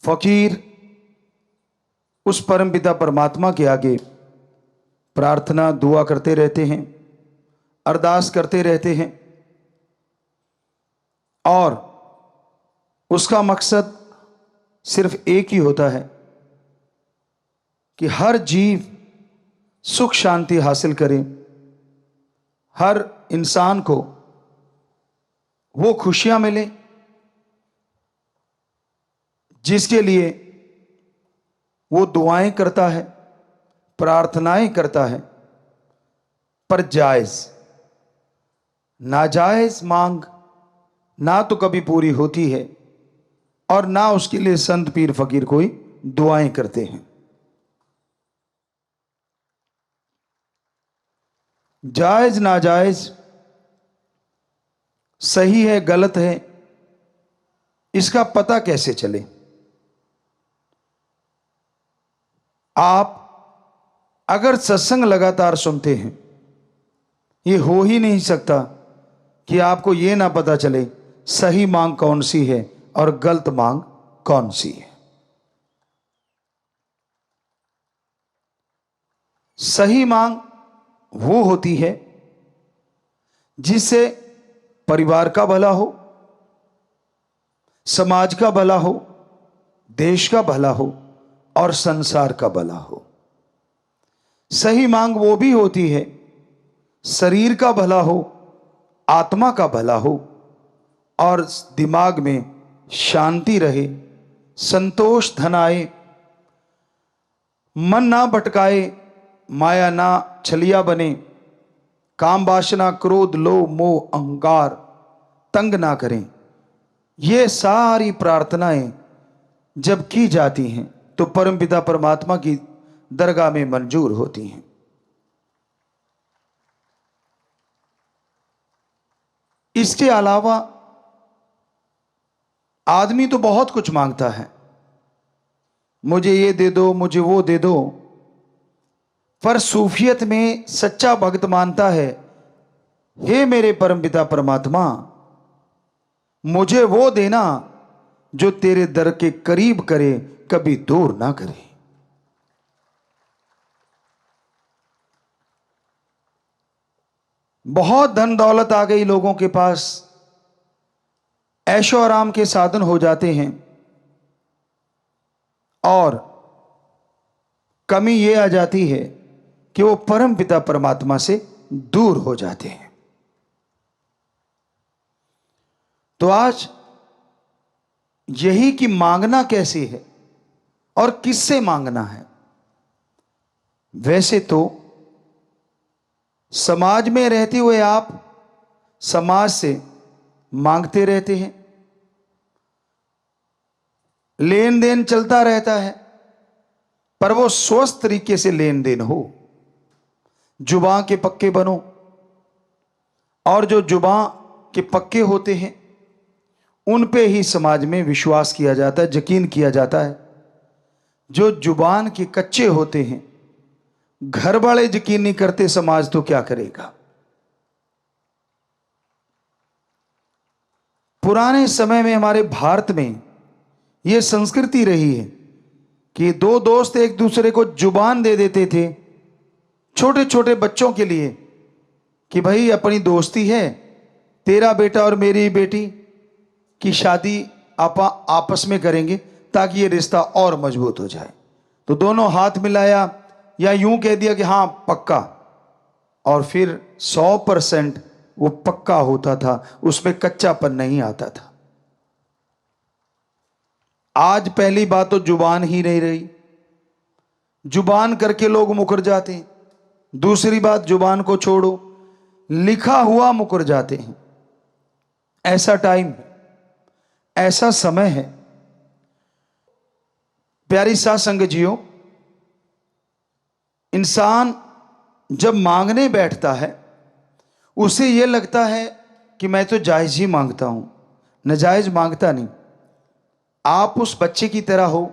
फकीर उस परमपिता परमात्मा के आगे प्रार्थना दुआ करते रहते हैं, अरदास करते रहते हैं, और उसका मकसद सिर्फ एक ही होता है कि हर जीव सुख शांति हासिल करे, हर इंसान को वो खुशियां मिले जिसके लिए वो दुआएं करता है, प्रार्थनाएं करता है। पर जायज नाजायज मांग ना तो कभी पूरी होती है और ना उसके लिए संत पीर फकीर कोई दुआएं करते हैं। जायज नाजायज, सही है गलत है, इसका पता कैसे चले? आप अगर सत्संग लगातार सुनते हैं, ये हो ही नहीं सकता कि आपको ये ना पता चले सही मांग कौन सी है और गलत मांग कौन सी है। सही मांग वो होती है जिससे परिवार का भला हो, समाज का भला हो, देश का भला हो और संसार का भला हो। सही मांग वो भी होती है शरीर का भला हो, आत्मा का भला हो और दिमाग में शांति रहे, संतोष धन आए, मन ना भटकाए, माया ना छलिया बने, काम वासना क्रोध लोभ मोह अहंकार तंग ना करें। ये सारी प्रार्थनाएं जब की जाती हैं तो परमपिता परमात्मा की दरगाह में मंजूर होती हैं। इसके अलावा आदमी तो बहुत कुछ मांगता है, मुझे ये दे दो, मुझे वो दे दो, पर सूफियत में सच्चा भक्त मानता है, हे मेरे परमपिता परमात्मा, मुझे वो देना जो तेरे दर के करीब करे, कभी दूर ना करे। बहुत धन दौलत आ गई लोगों के पास, ऐशो आराम के साधन हो जाते हैं, और कमी यह आ जाती है कि वो परम पिता परमात्मा से दूर हो जाते हैं। तो आज यही कि मांगना कैसे है और किससे मांगना है। वैसे तो समाज में रहते हुए आप समाज से मांगते रहते हैं, लेन देन चलता रहता है, पर वो स्वस्थ तरीके से लेन देन हो। जुबान के पक्के बनो, और जो जुबान के पक्के होते हैं उन पे ही समाज में विश्वास किया जाता है, यकीन किया जाता है। जो जुबान के कच्चे होते हैं, घर वाले यकीन नहीं करते, समाज तो क्या करेगा। पुराने समय में हमारे भारत में यह संस्कृति रही है कि दो दोस्त एक दूसरे को जुबान दे देते थे छोटे छोटे बच्चों के लिए कि भाई अपनी दोस्ती है, तेरा बेटा और मेरी बेटी की शादी आपस में करेंगे ताकि ये रिश्ता और मजबूत हो जाए। तो दोनों हाथ मिलाया या यूं कह दिया कि हाँ पक्का, और फिर 100% वो पक्का होता था, उसमें कच्चापन नहीं आता था। आज पहली बात तो जुबान ही नहीं रही, जुबान करके लोग मुकर जाते हैं। दूसरी बात, जुबान को छोड़ो, लिखा हुआ मुकर जाते हैं। ऐसा टाइम है, ऐसा समय है। प्यारी साध संगत जियो, इंसान जब मांगने बैठता है उसे यह लगता है कि मैं तो जायज ही मांगता हूं, नाजायज मांगता नहीं। आप उस बच्चे की तरह हो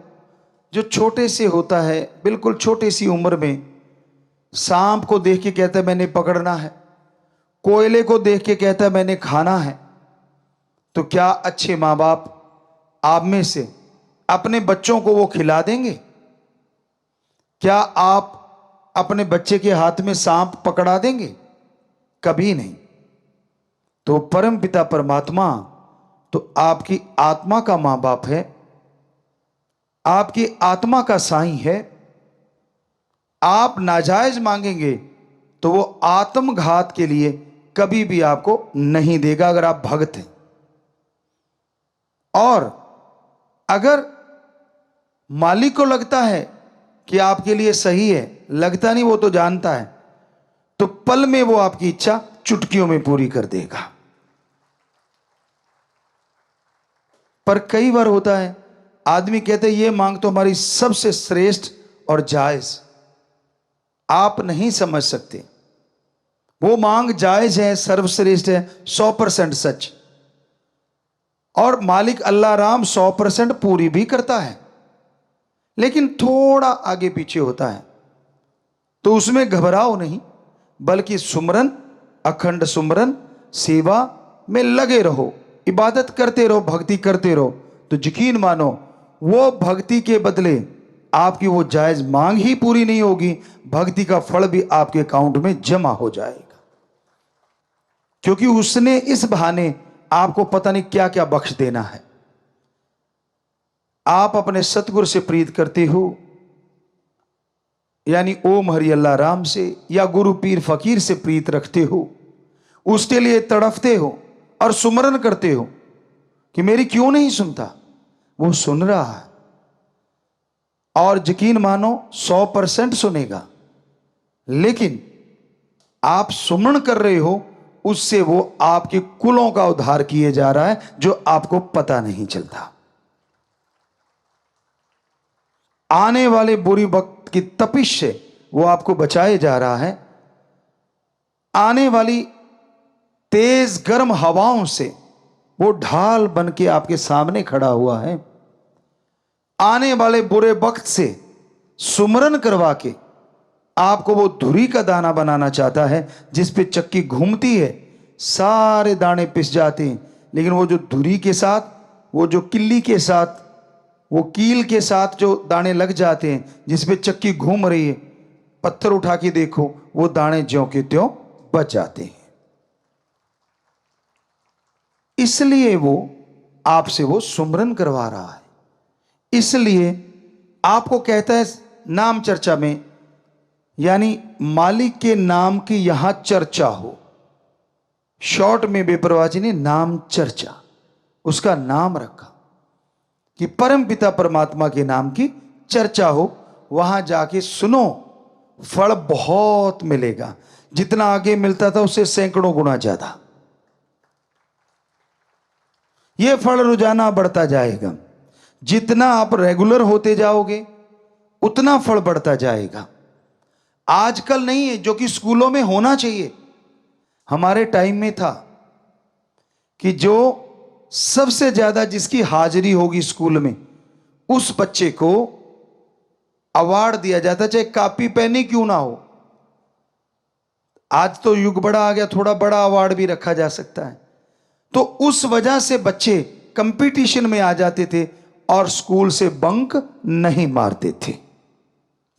जो छोटे से होता है, बिल्कुल छोटी सी उम्र में सांप को देख के कहता है मैंने पकड़ना है, कोयले को देख के कहता है मैंने खाना है। तो क्या अच्छे माँ बाप आप में से अपने बच्चों को वो खिला देंगे? क्या आप अपने बच्चे के हाथ में सांप पकड़ा देंगे? कभी नहीं। तो परम पिता परमात्मा तो आपकी आत्मा का मां बाप है, आपकी आत्मा का साईं है। आप नाजायज मांगेंगे तो वो आत्मघात के लिए कभी भी आपको नहीं देगा, अगर आप भक्त हैं। और अगर मालिक को लगता है कि आपके लिए सही है, लगता नहीं, वो तो जानता है, तो पल में वो आपकी इच्छा चुटकियों में पूरी कर देगा। पर कई बार होता है, आदमी कहते हैं ये मांग तो हमारी सबसे श्रेष्ठ और जायज। आप नहीं समझ सकते, वो मांग जायज है, सर्वश्रेष्ठ है, 100% सच। और मालिक अल्लाह राम 100% पूरी भी करता है, लेकिन थोड़ा आगे पीछे होता है। तो उसमें घबराओ नहीं, बल्कि सुमरन, अखंड सुमरन सेवा में लगे रहो, इबादत करते रहो, भक्ति करते रहो। तो यकीन मानो वो भक्ति के बदले आपकी वो जायज मांग ही पूरी नहीं होगी, भक्ति का फल भी आपके अकाउंट में जमा हो जाएगा। क्योंकि उसने इस बहाने आपको पता नहीं क्या क्या बख्श देना है। आप अपने सतगुरु से प्रीत करते हो, यानी ओम हरि अल्लाह राम से, या गुरु पीर फकीर से प्रीत रखते हो, उसके लिए तड़फते हो और सुमरन करते हो कि मेरी क्यों नहीं सुनता। वो सुन रहा है, और यकीन मानो 100% सुनेगा। लेकिन आप सुमन कर रहे हो, उससे वो आपके कुलों का उद्धार किए जा रहा है, जो आपको पता नहीं चलता। आने वाले बुरी वक्त की तपिश से वो आपको बचाए जा रहा है। आने वाली तेज गर्म हवाओं से वो ढाल बन के आपके सामने खड़ा हुआ है। आने वाले बुरे वक्त से सुमरन करवा के आपको वो धुरी का दाना बनाना चाहता है, जिस पे चक्की घूमती है, सारे दाने पिस जाते हैं, लेकिन वो जो धुरी के साथ, वो जो किल्ली के साथ, वो कील के साथ जो दाने लग जाते हैं, जिस पे चक्की घूम रही है, पत्थर उठा के देखो, वो दाने ज्यों के त्यों बच जाते हैं। इसलिए वो आपसे वो सुमरन करवा रहा है। इसलिए आपको कहता है नाम चर्चा में, यानी मालिक के नाम की यहां चर्चा हो। शॉर्ट में बेपरवाह जी ने नाम चर्चा, उसका नाम रखा कि परम पिता परमात्मा के नाम की चर्चा हो। वहां जाके सुनो, फल बहुत मिलेगा। जितना आगे मिलता था उससे सैकड़ों गुना ज्यादा यह फल रोजाना बढ़ता जाएगा। जितना आप रेगुलर होते जाओगे उतना फल बढ़ता जाएगा। आजकल नहीं है जो कि स्कूलों में होना चाहिए। हमारे टाइम में था कि जो सबसे ज्यादा जिसकी हाजिरी होगी स्कूल में, उस बच्चे को अवार्ड दिया जाता, चाहे कॉपी पेन ही क्यों ना हो। आज तो युग बड़ा आ गया, थोड़ा बड़ा अवार्ड भी रखा जा सकता है। तो उस वजह से बच्चे कंपटीशन में आ जाते थे और स्कूल से बंक नहीं मारते थे।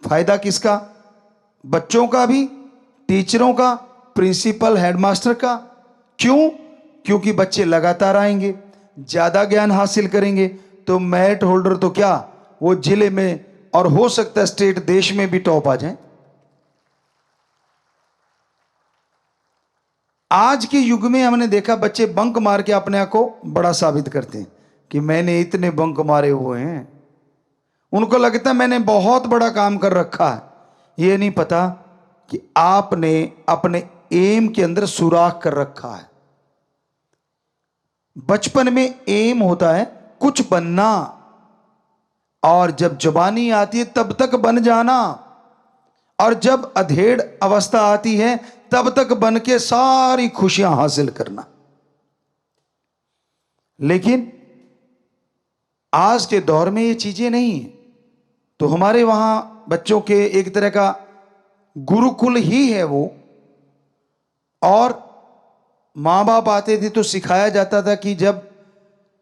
फायदा किसका? बच्चों का भी, टीचरों का, प्रिंसिपल, हेडमास्टर का। क्यों? क्योंकि बच्चे लगातार आएंगे, ज्यादा ज्ञान हासिल करेंगे, तो मेरिट होल्डर तो क्या, वो जिले में और हो सकता है स्टेट, देश में भी टॉप आ जाए। आज के युग में हमने देखा बच्चे बंक मार के अपने आप को बड़ा साबित करते हैं कि मैंने इतने बंक मारे हुए हैं। उनको लगता है मैंने बहुत बड़ा काम कर रखा है। ये नहीं पता कि आपने अपने एम के अंदर सुराख कर रखा है। बचपन में एम होता है कुछ बनना, और जब जवानी आती है तब तक बन जाना, और जब अधेड़ अवस्था आती है तब तक बन के सारी खुशियां हासिल करना। लेकिन आज के दौर में ये चीजें नहीं है। तो हमारे वहां बच्चों के एक तरह का गुरुकुल ही है वो, और मां बाप आते थे तो सिखाया जाता था कि जब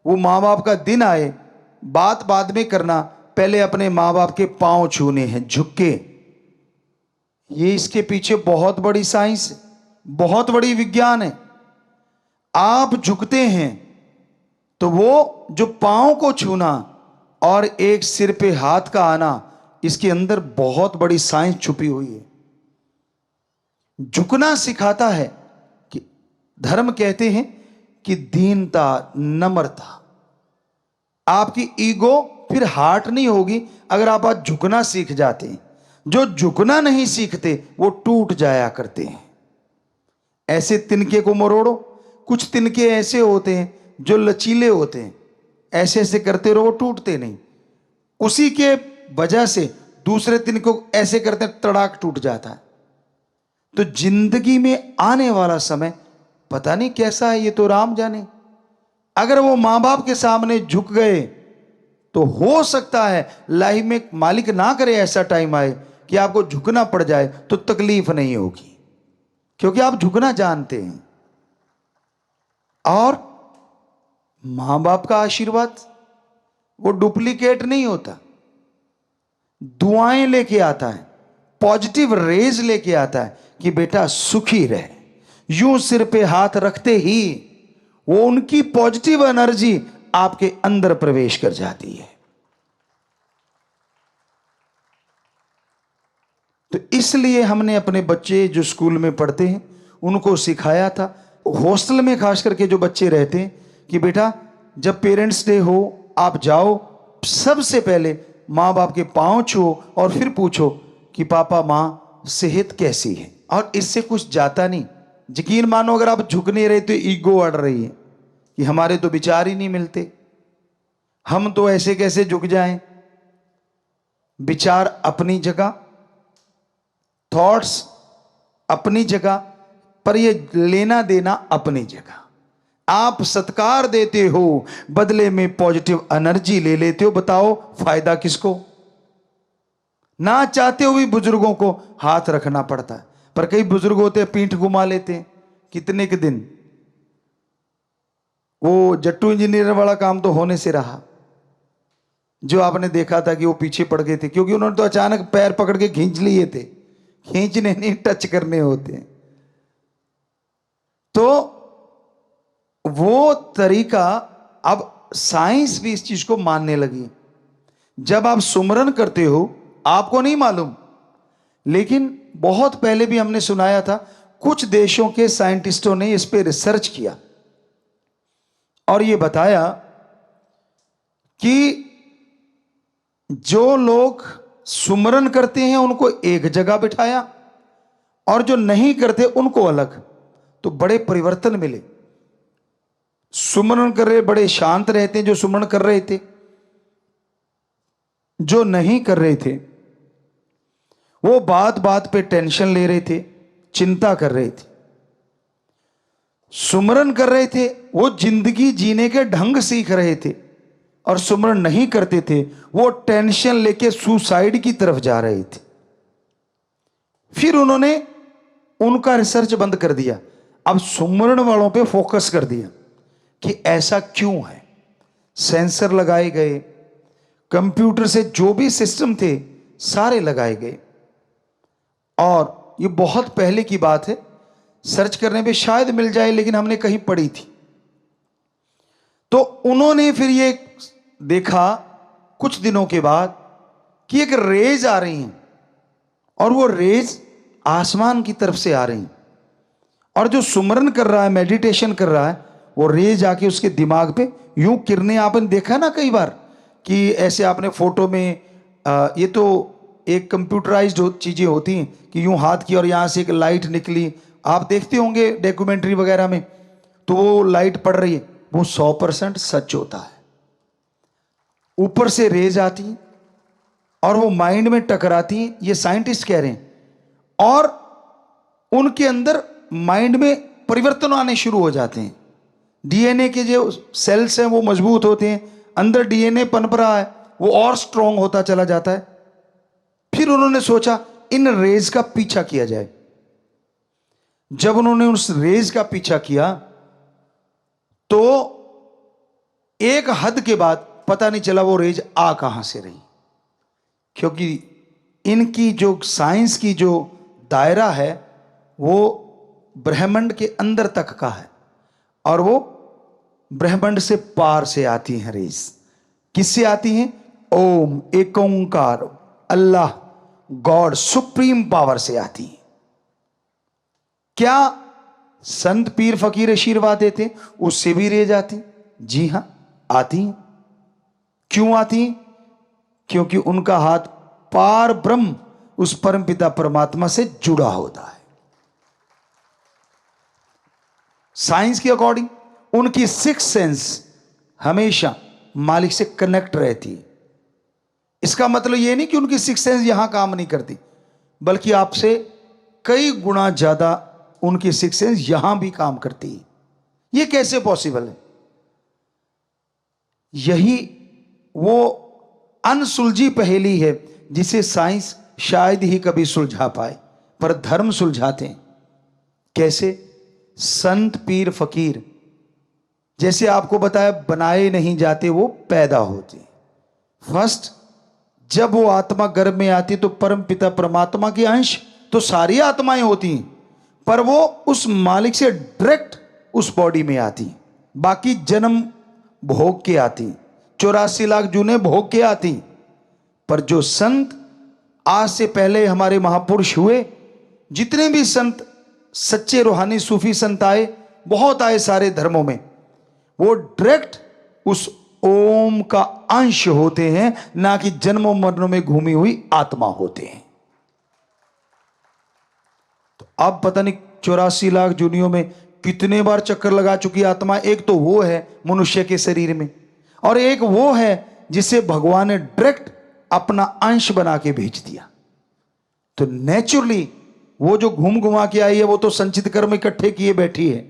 वो मां बाप का दिन आए, बात बाद में करना, पहले अपने माँ बाप के पांव छूने हैं झुक के। ये इसके पीछे बहुत बड़ी साइंस है, बहुत बड़ी विज्ञान है। आप झुकते हैं तो वो जो पांव को छूना और एक सिर पे हाथ का आना, इसके अंदर बहुत बड़ी साइंस छुपी हुई है। झुकना सिखाता है कि धर्म कहते हैं कि दीनता, नम्रता। आपकी ईगो फिर हार्ट नहीं होगी अगर आप आज झुकना सीख जाते हैं। जो झुकना नहीं सीखते वो टूट जाया करते हैं। ऐसे तिनके को मरोड़ो। कुछ तिनके ऐसे होते हैं जो लचीले होते हैं, ऐसे ऐसे करते रहो, वो टूटते नहीं। उसी के वजह से दूसरे तिनके को ऐसे करते हैं, तड़ाक टूट जाता है। तो जिंदगी में आने वाला समय पता नहीं कैसा है, ये तो राम जाने। अगर वो मां बाप के सामने झुक गए तो हो सकता है लाइफ में मालिक ना करे ऐसा टाइम आए कि आपको झुकना पड़ जाए, तो तकलीफ नहीं होगी क्योंकि आप झुकना जानते हैं। और मां बाप का आशीर्वाद वो डुप्लीकेट नहीं होता, दुआएं लेके आता है, पॉजिटिव रेज लेके आता है कि बेटा सुखी रहे। यूं सिर पे हाथ रखते ही वो उनकी पॉजिटिव एनर्जी आपके अंदर प्रवेश कर जाती है। तो इसलिए हमने अपने बच्चे जो स्कूल में पढ़ते हैं उनको सिखाया था, हॉस्टल में खास करके जो बच्चे रहते हैं, कि बेटा जब पेरेंट्स डे हो आप जाओ, सबसे पहले माँ बाप के पांव छुओ और फिर पूछो कि पापा माँ सेहत कैसी है। और इससे कुछ जाता नहीं। यकीन मानो अगर आप झुक नहीं रहे तो ईगो अड़ रही है कि हमारे तो विचार ही नहीं मिलते, हम तो ऐसे कैसे झुक जाएं। विचार अपनी जगह, थॉट्स अपनी जगह, पर ये लेना देना अपनी जगह। आप सत्कार देते हो, बदले में पॉजिटिव एनर्जी ले लेते हो। बताओ फायदा किसको। ना चाहते हुए बुजुर्गों को हाथ रखना पड़ता है, पर कई बुजुर्ग होते हैं पीठ घुमा लेते हैं कितने के दिन। वो जट्टू इंजीनियर वाला काम तो होने से रहा, जो आपने देखा था कि वो पीछे पड़ गए थे क्योंकि उन्होंने तो अचानक पैर पकड़ के खींच लिए थे। खींचने नहीं, टच करने होते हैं। तो वो तरीका, अब साइंस भी इस चीज को मानने लगी। जब आप सुमरन करते हो आपको नहीं मालूम, लेकिन बहुत पहले भी हमने सुनाया था, कुछ देशों के साइंटिस्टों ने इस पे रिसर्च किया और ये बताया कि जो लोग सुमरन करते हैं उनको एक जगह बिठाया और जो नहीं करते उनको अलग, तो बड़े परिवर्तन मिले। सुमरन कर रहे बड़े शांत रहते हैं जो सुमरन कर रहे थे, जो नहीं कर रहे थे वो बात बात पे टेंशन ले रहे थे, चिंता कर रहे थे। सुमरन कर रहे थे वो जिंदगी जीने के ढंग सीख रहे थे, और सुमरन नहीं करते थे वो टेंशन लेके सुसाइड की तरफ जा रहे थे। फिर उन्होंने उनका रिसर्च बंद कर दिया, अब सुमरन वालों पे फोकस कर दिया कि ऐसा क्यों है। सेंसर लगाए गए, कंप्यूटर से जो भी सिस्टम थे सारे लगाए गए, और ये बहुत पहले की बात है, सर्च करने पे शायद मिल जाए, लेकिन हमने कहीं पढ़ी थी। तो उन्होंने फिर ये देखा कुछ दिनों के बाद कि एक रेज आ रही हैं, और वो रेज आसमान की तरफ से आ रही हैं, और जो सुमरन कर रहा है, मेडिटेशन कर रहा है, वो रेज आके उसके दिमाग पे यूं किरणें, आपने देखा ना कई बार कि ऐसे आपने फोटो में ये तो एक कंप्यूटराइज्ड चीजें होती हैं कि यूं हाथ की और यहां से एक लाइट निकली, आप देखते होंगे डॉक्यूमेंट्री वगैरह में, तो वो लाइट पड़ रही है, वो 100% सच होता है। ऊपर से रेज आती हैं और वो माइंड में टकराती हैं, ये साइंटिस्ट कह रहे हैं, और उनके अंदर माइंड में परिवर्तन आने शुरू हो जाते हैं। डीएनए के जो सेल्स हैं वो मजबूत होते हैं, अंदर डीएनए पनप रहा है, वो और स्ट्रांग होता चला जाता है। फिर उन्होंने सोचा इन रेज का पीछा किया जाए। जब उन्होंने उस रेज का पीछा किया तो एक हद के बाद पता नहीं चला वो रेज आ कहां से रही, क्योंकि इनकी जो साइंस की जो दायरा है वो ब्रह्मांड के अंदर तक का है, और वो ब्रह्मांड से पार से आती हैं रेज। किससे आती हैं? ओम, एक ओंकार, अल्लाह, गॉड, सुप्रीम पावर से आती हैं। क्या संत पीर फकीर आशीर्वाद देते उससे भी रेज आती? जी हां, आती हैं। क्यों आती हैं? क्योंकि उनका हाथ पार ब्रह्म उस परमपिता परमात्मा से जुड़ा होता है। साइंस के अकॉर्डिंग उनकी सिक्स सेंस हमेशा मालिक से कनेक्ट रहती है। इसका मतलब यह नहीं कि उनकी सिक्स सेंस यहां काम नहीं करती, बल्कि आपसे कई गुना ज्यादा उनकी सिक्स सेंस यहां भी काम करती है। यह कैसे पॉसिबल है? यही वो अनसुलझी पहेली है जिसे साइंस शायद ही कभी सुलझा पाए, पर धर्म सुलझाते हैं। कैसे? संत पीर फकीर जैसे आपको बताया बनाए नहीं जाते, वो पैदा होते। फर्स्ट जब वो आत्मा गर्भ में आती तो परम पिता परमात्मा के अंश तो सारी आत्माएं होती हैं, पर वो उस मालिक से डायरेक्ट उस बॉडी में आती। बाकी जन्म भोग के आती, 84 लाख जूने भोग के आती। पर जो संत आज से पहले हमारे महापुरुष हुए, जितने भी संत सच्चे रूहानी सूफी संत आए, बहुत आए सारे धर्मों में, वो डायरेक्ट उस ओम का अंश होते हैं, ना कि जन्मों मरणों में घूमी हुई आत्मा होते हैं। तो अब पता नहीं 84 लाख जूनियों में कितने बार चक्कर लगा चुकी आत्मा। एक तो वो है मनुष्य के शरीर में, और एक वो है जिसे भगवान ने डायरेक्ट अपना अंश बना के भेज दिया। तो नेचुरली वो जो घूम घुमा के आई है, वो तो संचित कर्म इकट्ठे किए बैठी है।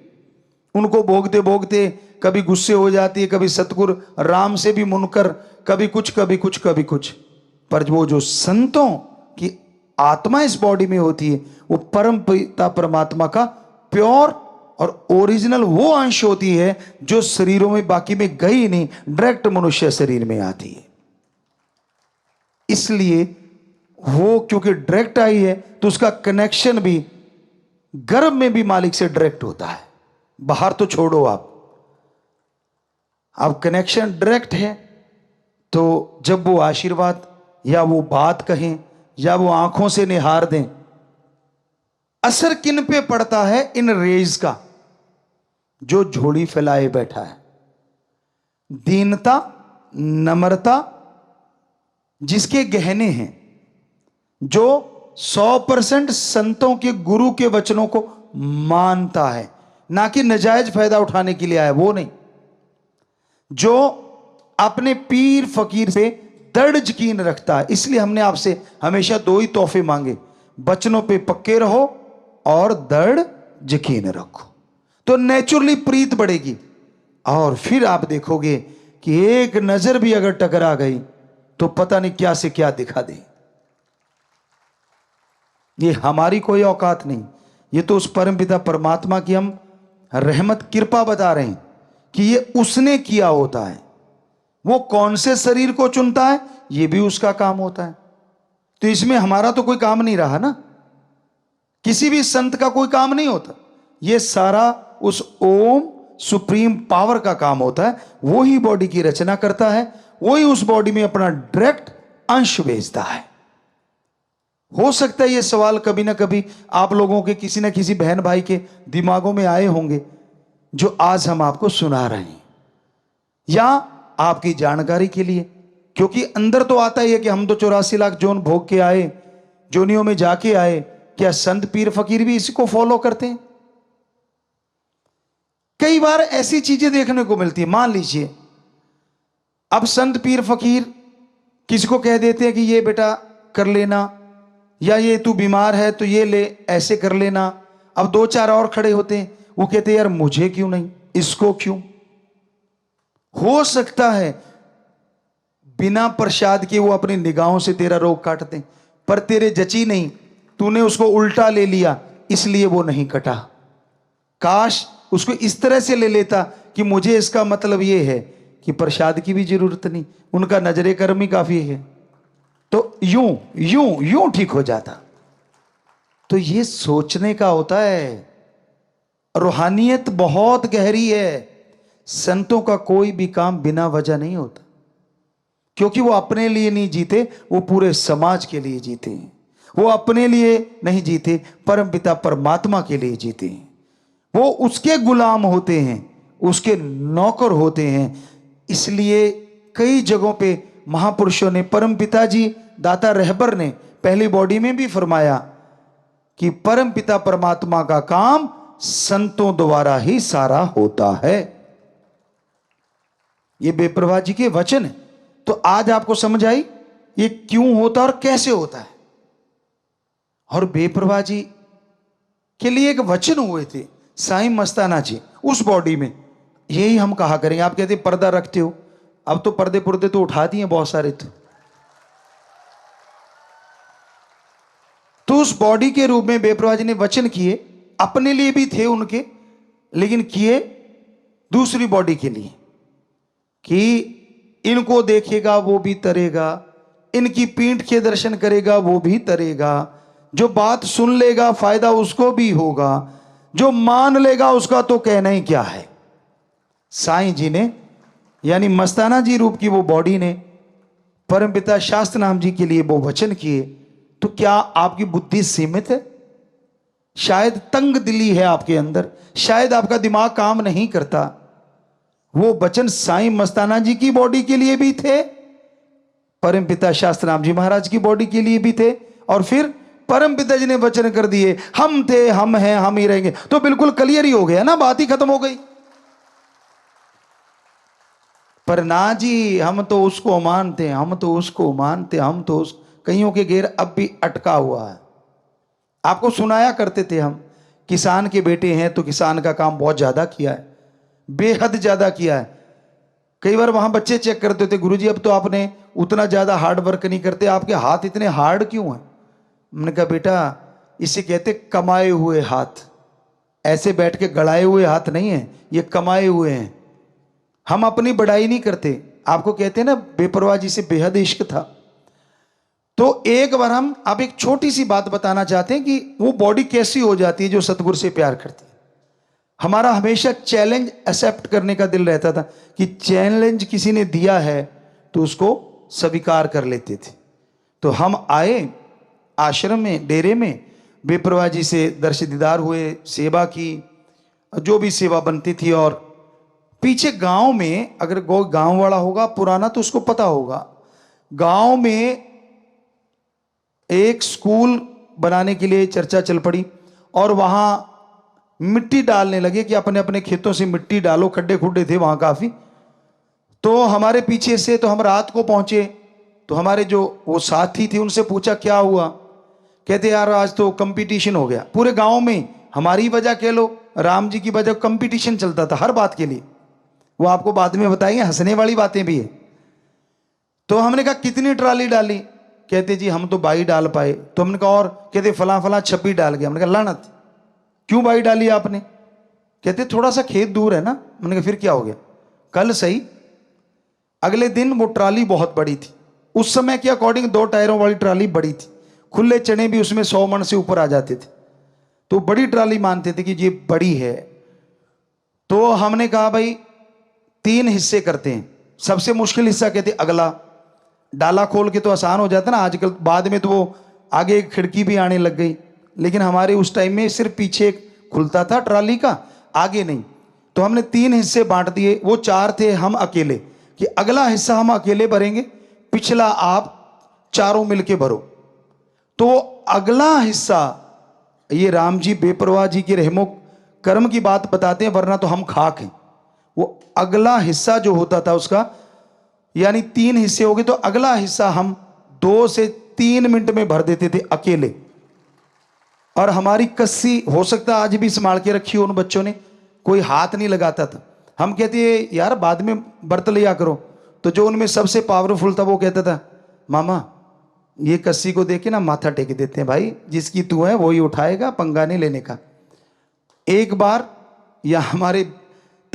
उनको भोगते भोगते कभी गुस्से हो जाती है, कभी सतगुरु राम से भी मुनकर, कभी कुछ कभी कुछ कभी कुछ। पर वो जो संतों की आत्मा इस बॉडी में होती है, वो परम पिता परमात्मा का प्योर और ओरिजिनल वो अंश होती है जो शरीरों में बाकी में गई नहीं, डायरेक्ट मनुष्य शरीर में आती है। इसलिए वो क्योंकि डायरेक्ट आई है तो उसका कनेक्शन भी गर्भ में भी मालिक से डायरेक्ट होता है। बाहर तो छोड़ो, आप कनेक्शन डायरेक्ट है। तो जब वो आशीर्वाद या वो बात कहें या वो आंखों से निहार दें, असर किन पे पड़ता है? इन रेज का। जो झोली फैलाए बैठा है, दीनता, नम्रता जिसके गहने हैं, जो 100% संतों के गुरु के वचनों को मानता है, ना कि नजायज फायदा उठाने के लिए आया, वो नहीं। जो अपने पीर फकीर से दृढ़ यकीन रखता है। इसलिए हमने आपसे हमेशा दो ही तोहफे मांगे, वचनों पे पक्के रहो और दृढ़ यकीन रखो, तो नेचुरली प्रीत बढ़ेगी। और फिर आप देखोगे कि एक नजर भी अगर टकरा गई तो पता नहीं क्या से क्या दिखा दे। ये हमारी कोई औकात नहीं, ये तो उस परमपिता परमात्मा की हम रहमत कृपा बता रहे हैं कि ये उसने किया होता है। वो कौन से शरीर को चुनता है, ये भी उसका काम होता है। तो इसमें हमारा तो कोई काम नहीं रहा ना, किसी भी संत का कोई काम नहीं होता। ये सारा उस ओम सुप्रीम पावर का काम होता है। वो ही बॉडी की रचना करता है, वो ही उस बॉडी में अपना डायरेक्ट अंश भेजता है। हो सकता है ये सवाल कभी ना कभी आप लोगों के किसी ना किसी बहन भाई के दिमागों में आए होंगे, जो आज हम आपको सुना रहे हैं, या आपकी जानकारी के लिए। क्योंकि अंदर तो आता ही है कि हम तो 84 लाख जोन भोग के आए, जोनियों में जाके आए। क्या संत पीर फकीर भी इसी को फॉलो करते हैं? कई बार ऐसी चीजें देखने को मिलती है। मान लीजिए अब संत पीर फकीर किसी को कह देते हैं कि ये बेटा कर लेना, या ये तू बीमार है तो ये ले, ऐसे कर लेना। अब दो चार और खड़े होते हैं, वो कहते हैं यार मुझे क्यों नहीं, इसको क्यों। हो सकता है बिना प्रसाद के वो अपनी निगाहों से तेरा रोग काटते, पर तेरे जची नहीं, तूने उसको उल्टा ले लिया इसलिए वो नहीं कटा। काश उसको इस तरह से ले लेता कि मुझे इसका मतलब ये है कि प्रसाद की भी जरूरत नहीं, उनका नजरे कर्म ही काफी है, तो यूं यूं यूं ठीक हो जाता। तो ये सोचने का होता है। रूहानियत बहुत गहरी है। संतों का कोई भी काम बिना वजह नहीं होता, क्योंकि वो अपने लिए नहीं जीते, वो पूरे समाज के लिए जीते हैं। वो अपने लिए नहीं जीते, परमपिता परमात्मा के लिए जीते हैं। वो उसके गुलाम होते हैं, उसके नौकर होते हैं। इसलिए कई जगहों पे महापुरुषों ने, परमपिता जी दाता रहबर ने पहली बॉडी में भी फरमाया कि परमपिता परमात्मा का काम संतों द्वारा ही सारा होता है। ये बेप्रभा जी के वचन है। तो आज आपको समझ आई ये क्यों होता और कैसे होता है। और बेप्रभा जी के लिए एक वचन हुए थे साईं मस्ताना जी उस बॉडी में, यही हम कहा करेंगे। आप कहते पर्दा रखते हो, अब तो पर्दे पुर्दे तो उठा दिए बहुत सारे। तो उस बॉडी के रूप में बेप्रभा जी ने वचन किए, अपने लिए भी थे उनके, लेकिन किए दूसरी बॉडी के लिए कि इनको देखेगा वो भी तरेगा, इनकी पीठ के दर्शन करेगा वो भी तरेगा, जो बात सुन लेगा फायदा उसको भी होगा, जो मान लेगा उसका तो कहना ही क्या है। साईं जी ने यानी मस्ताना जी रूप की वो बॉडी ने परमपिता शास्त्र नाम जी के लिए वो वचन किए। तो क्या आपकी बुद्धि सीमित है? शायद तंग दिली है आपके अंदर, शायद आपका दिमाग काम नहीं करता। वो वचन साईं मस्ताना जी की बॉडी के लिए भी थे, परमपिता शास्त्र नाम जी महाराज की बॉडी के लिए भी थे, और फिर परमपिता जी ने वचन कर दिए हम थे, हम हैं, हम ही रहेंगे। तो बिल्कुल क्लियर ही हो गया ना, बात ही खत्म हो गई। पर ना जी, हम तो उसको मानते, हम तो उसको मानते, हम तो उस कईयों के घेर अब भी अटका हुआ है। आपको सुनाया करते थे हम, किसान के बेटे हैं तो किसान का काम बहुत ज्यादा किया है, बेहद ज्यादा किया है। कई बार वहां बच्चे चेक करते थे, गुरुजी अब तो आपने उतना ज्यादा हार्ड वर्क नहीं करते, आपके हाथ इतने हार्ड क्यों हैं? मैंने कहा बेटा इसे कहते कमाए हुए हाथ, ऐसे बैठ के गड़ाए हुए हाथ नहीं है, ये कमाए हुए हैं। हम अपनी बड़ाई नहीं करते। आपको कहते हैं ना बेपरवाह जी से बेहद इश्क था। तो एक बार हम आप एक छोटी सी बात बताना चाहते हैं कि वो बॉडी कैसी हो जाती है जो सतगुरु से प्यार करती है। हमारा हमेशा चैलेंज एक्सेप्ट करने का दिल रहता था कि चैलेंज किसी ने दिया है तो उसको स्वीकार कर लेते थे। तो हम आए आश्रम में, डेरे में, बेपरवाह जी से दर्श दीदार हुए, सेवा की, जो भी सेवा बनती थी। और पीछे गांव में, अगर गांव वाला होगा पुराना तो उसको पता होगा, गांव में एक स्कूल बनाने के लिए चर्चा चल पड़ी और वहां मिट्टी डालने लगे कि अपने अपने खेतों से मिट्टी डालो, खड्डे खुड्डे थे वहां काफी। तो हमारे पीछे से, तो हम रात को पहुंचे, तो हमारे जो वो साथी थे उनसे पूछा क्या हुआ। कहते यार आज तो कंपटीशन हो गया पूरे गांव में, हमारी वजह कह लो, राम जी की वजह, कंपटीशन चलता था हर बात के लिए। वो आपको बाद में बताएंगे, हंसने वाली बातें भी है। तो हमने कहा कितनी ट्राली डाली? कहते जी हम तो 22 डाल पाए। तो हमने कहा और? कहते फला फला 26 डाल गया। हमने कहा लानत, क्यों 22 डाली आपने? कहते थोड़ा सा खेत दूर है ना। मैंने कहा फिर क्या हो गया, कल सही। अगले दिन वो ट्राली बहुत बड़ी थी, उस समय के अकॉर्डिंग 2 टायरों वाली ट्राली बड़ी थी, खुले चने भी उसमें 100 मन से ऊपर आ जाते थे, तो बड़ी ट्राली मानते थे कि ये बड़ी है। तो हमने कहा भाई 3 हिस्से करते हैं। सबसे मुश्किल हिस्सा कहते अगला, डाला खोल के तो आसान हो जाता ना आजकल, बाद में तो वो आगे एक खिड़की भी आने लग गई, लेकिन हमारे उस टाइम में सिर्फ पीछे खुलता था ट्राली का, आगे नहीं। तो हमने 3 हिस्से बांट दिए, वो 4 थे, हम अकेले, कि अगला हिस्सा हम अकेले भरेंगे, पिछला आप चारों मिलके भरो। तो अगला हिस्सा, ये राम जी बेपरवाह जी के रहमो कर्म की बात बताते हैं, वरना तो हम खाक हैं। वो अगला हिस्सा जो होता था उसका, यानी 3 हिस्से हो गए, तो अगला हिस्सा हम 2 से 3 मिनट में भर देते थे अकेले। और हमारी कस्सी हो सकता आज भी संभाल के रखी हो उन बच्चों ने, कोई हाथ नहीं लगाता था। हम कहते यार बाद में बर्त लिया करो, तो जो उनमें सबसे पावरफुल था वो कहता था मामा ये कस्सी को देख के ना माथा टेक देते हैं, भाई जिसकी तू है वो ही उठाएगा, पंगा नहीं लेने का। एक बार या हमारे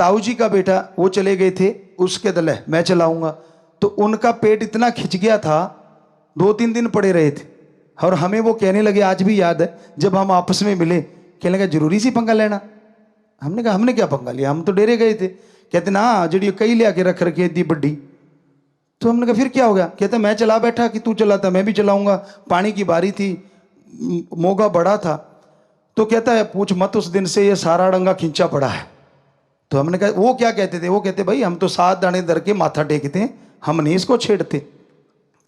ताऊ जी का बेटा वो चले गए थे, उसके दल है मैं चलाऊंगा, तो उनका पेट इतना खिंच गया था 2-3 दिन पड़े रहे थे। और हमें वो कहने लगे, आज भी याद है जब हम आपस में मिले, कहने लगा जरूरी सी पंगा लेना। हमने कहा हमने क्या पंगा लिया, हम तो डेरे गए थे। कहते ना जड़ी कई ले आके रख रखी इतनी बड्डी। तो हमने कहा फिर क्या हो गया, कहते मैं चला बैठा कि तू चलाता, मैं भी चलाऊंगा। पानी की बारी थी, मोगा बड़ा था, तो कहता है पूछ मत, उस दिन से ये सारा डंगा खींचा पड़ा है। तो हमने कहा वो क्या कहते थे, वो कहते भाई हम तो 7 दाने दर के माथा टेकते हैं, हम नहीं इसको छेड़ते।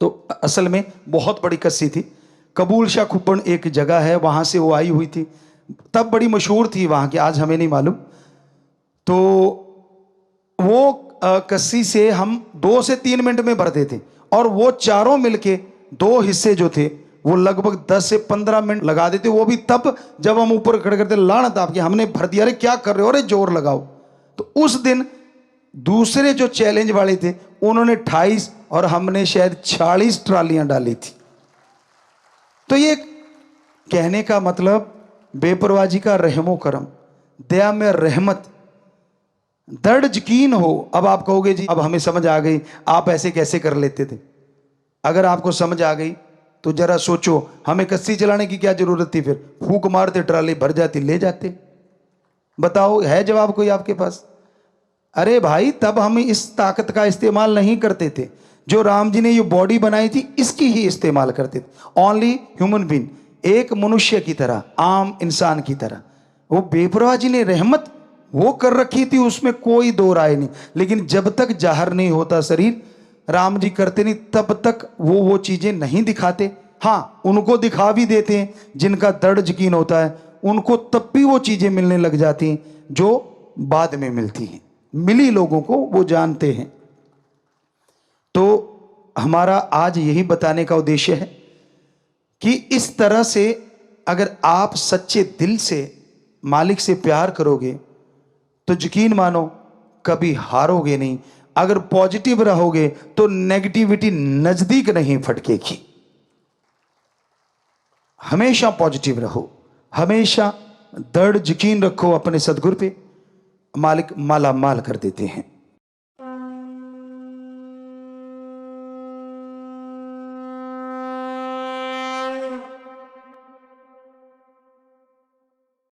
तो असल में बहुत बड़ी कस्सी थी। कबूल शाह खुब्बन एक जगह है, वहां से वो आई हुई थी, तब बड़ी मशहूर थी वहां की, आज हमें नहीं मालूम। तो वो कस्सी से हम 2 से 3 मिनट में भरते थे, और वो चारों मिलके 2 हिस्से जो थे वो लगभग 10 से 15 मिनट लगा देते, वो भी तब जब हम ऊपर खड़े करते लानत आपके, हमने भर दिया, अरे क्या कर रहे हो, अरे जोर लगाओ। तो उस दिन दूसरे जो चैलेंज वाले थे उन्होंने 28 और हमने शायद 40 ट्रालियां डाली थी। तो ये कहने का मतलब बेपरवाजी का रहमो करम, दया में रहमत, दर्द यकीन हो। अब आप कहोगे जी अब हमें समझ आ गई, आप ऐसे कैसे कर लेते थे। अगर आपको समझ आ गई तो जरा सोचो, हमें कस्सी चलाने की क्या जरूरत थी, फिर फूंक मारते ट्राली भर जाती, ले जाते। बताओ है जवाब कोई आपके पास। अरे भाई तब हम इस ताकत का इस्तेमाल नहीं करते थे, जो राम जी ने ये बॉडी बनाई थी इसकी ही इस्तेमाल करते थे। ओनली ह्यूमन बीइंग, एक मनुष्य की तरह, आम इंसान की तरह। वो बेपरवाह जी ने रहमत वो कर रखी थी, उसमें कोई दो राय नहीं। लेकिन जब तक जाहिर नहीं होता शरीर, राम जी करते नहीं, तब तक वो चीजें नहीं दिखाते। हाँ उनको दिखा भी देते हैं, जिनका दर्द यकीन होता है उनको तब भी वो चीजें मिलने लग जाती हैं जो बाद में मिलती हैं। मिली लोगों को वो जानते हैं। तो हमारा आज यही बताने का उद्देश्य है कि इस तरह से अगर आप सच्चे दिल से मालिक से प्यार करोगे तो यकीन मानो कभी हारोगे नहीं। अगर पॉजिटिव रहोगे तो नेगेटिविटी नजदीक नहीं फटकेगी। हमेशा पॉजिटिव रहो, हमेशा दृढ़ यकीन रखो अपने सदगुरु पे, मालिक माला माल कर देते हैं।